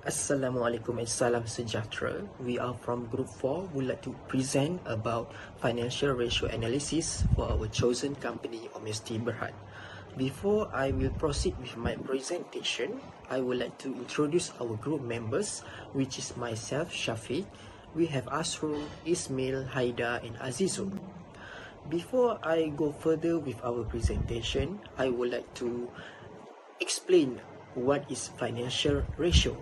Assalamualaikum and salam sejahtera. We are from Group 4. We'd like to present about financial ratio analysis for our chosen company, Omesti Berhad. Before I will proceed with my presentation, I would like to introduce our group members, which is myself, Shafiq. We have Asrul, Ismail, Haida, and Azizul. Before I go further with our presentation, I would like to explain what is financial ratio.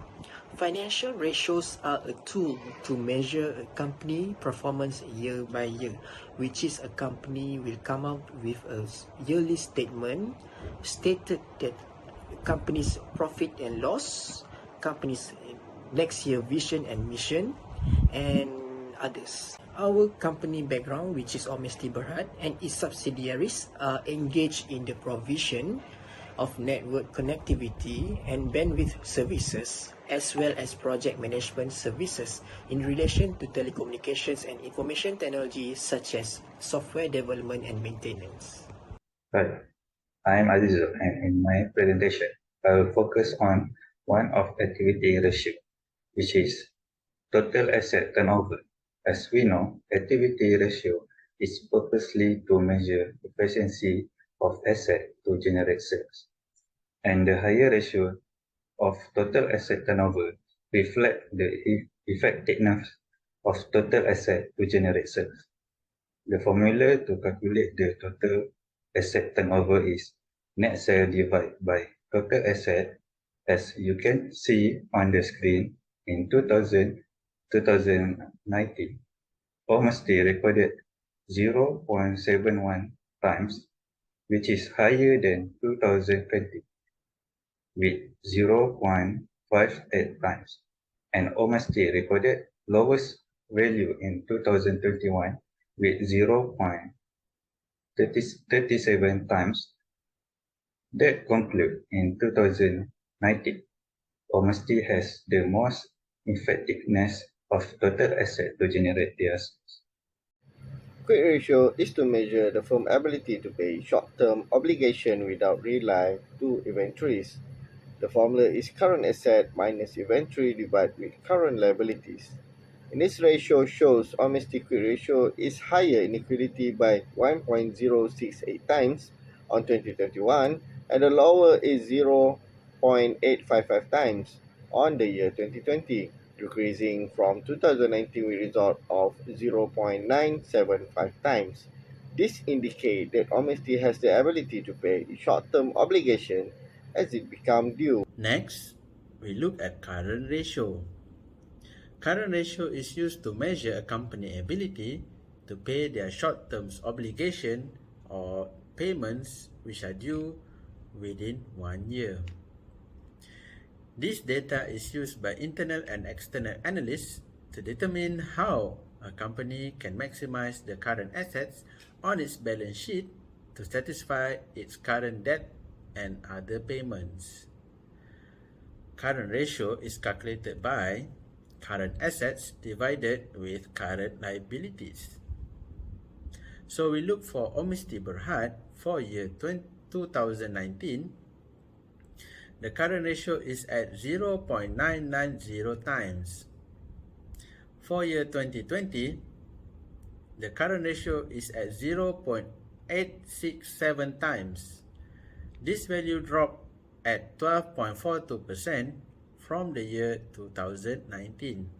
Financial ratios are a tool to measure a company performance year by year, which is a company will come out with a yearly statement stated that company's profit and loss, company's next year vision and mission, and others. Our company background, which is Omesti Berhad, and its subsidiaries are engaged in the provision of network connectivity and bandwidth services, as well as project management services in relation to telecommunications and information technology, such as software development and maintenance. Hi, I am Azizul, and in my presentation, I will focus on one of activity ratio, which is total asset turnover. As we know, activity ratio is purposely to measure efficiency of asset to generate sales. And the higher ratio of total asset turnover reflect the effectiveness of total asset to generate sales. The formula to calculate the total asset turnover is net sale divided by total asset. As you can see on the screen, in 2019, Omesti recorded 0.71 times, which is higher than 2020 with 0.58 times, and Omesti recorded lowest value in 2021 with 0.37 times. That conclude in 2019, Omesti has the most effectiveness of total asset to generate their sales. Quick ratio is to measure the firm's ability to pay short-term obligation without rely to inventories. The formula is current asset minus inventory divided with current liabilities. And this ratio shows Omesti quick ratio is higher in equity by 1.068 times on 2021 and the lower is 0.855 times on the year 2020, decreasing from 2019 with result of 0.975 times. This indicates that Omesti has the ability to pay short-term obligation as it becomes due. Next, we look at current ratio. Current ratio is used to measure a company's ability to pay their short-term obligation or payments which are due within 1 year. This data is used by internal and external analysts to determine how a company can maximize the current assets on its balance sheet to satisfy its current debt and other payments. Current ratio is calculated by current assets divided with current liabilities. So we look for Omesti Berhad for year 2019. The current ratio is at 0.990 times. For year 2020, the current ratio is at 0.867 times. This value dropped at 12.42% from the year 2019.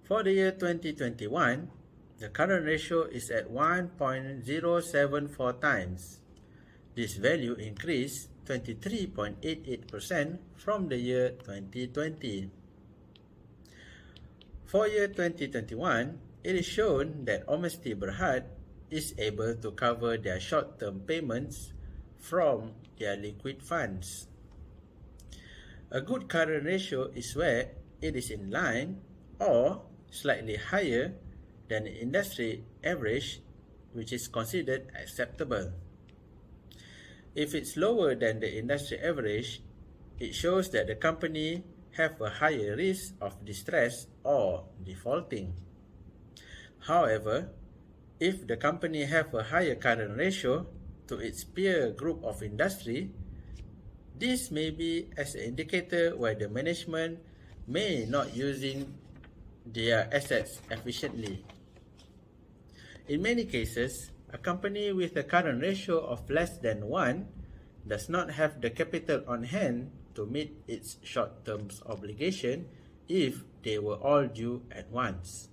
For the year 2021, the current ratio is at 1.074 times. This value increased 23.88% from the year 2020. For year 2021, it is shown that Omesti Berhad is able to cover their short-term payments from their liquid funds. A good current ratio is where it is in line or slightly higher than the industry average, which is considered acceptable. If it's lower than the industry average, it shows that the company have a higher risk of distress or defaulting. However, if the company have a higher current ratio to its peer group of industry, This may be as an indicator where the management may not using their assets efficiently. In many cases, a company with a current ratio of less than 1 does not have the capital on hand to meet its short-term obligation if they were all due at once,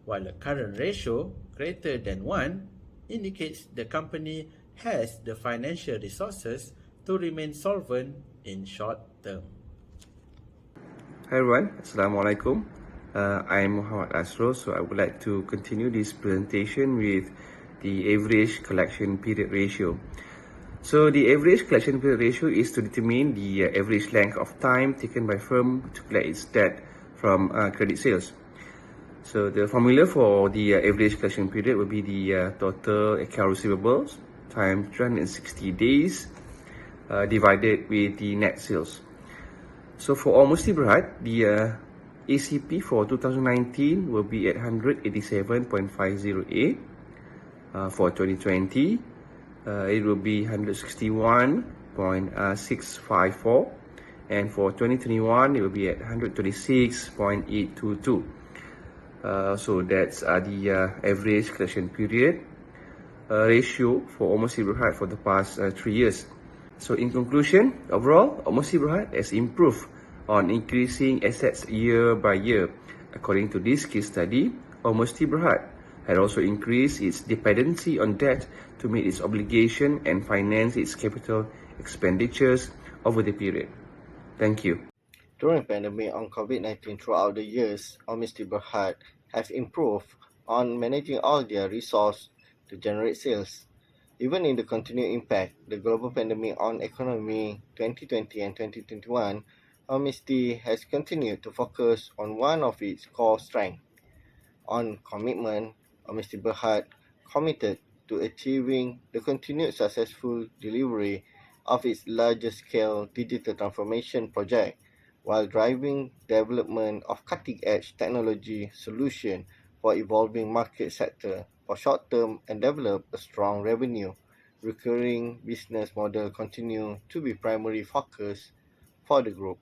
while a current ratio greater than 1 indicates the company has the financial resources to remain solvent in short term. Hi everyone, Assalamualaikum. I'm Muhammad Asro, so I would like to continue this presentation with the average collection period ratio. So the average collection period ratio is to determine the average length of time taken by firm to collect its debt from credit sales. So the formula for the average collection period will be the total account receivables times 360 days divided with the net sales. So for Omesti Berhad, the ACP for 2019 will be at 187.50A. For 2020, it will be 161.654, and for 2021, it will be at 126.822. So that's the average collection period ratio for Omesti Berhad for the past 3 years. So in conclusion, overall, Omesti Berhad has improved on increasing assets year by year. According to this case study, Omesti Berhad had also increased its dependency on debt to meet its obligation and finance its capital expenditures over the period. Thank you. During pandemic on COVID-19 throughout the years, Omesti Berhad have improved on managing all their resources to generate sales. Even in the continued impact, the global pandemic on economy 2020 and 2021, Omesti has continued to focus on one of its core strengths. On commitment, Omesti Berhad committed to achieving the continued successful delivery of its larger-scale digital transformation project while driving development of cutting-edge technology solution for evolving market sector for short-term and develop a strong revenue. Recurring business model continue to be primary focus for the group.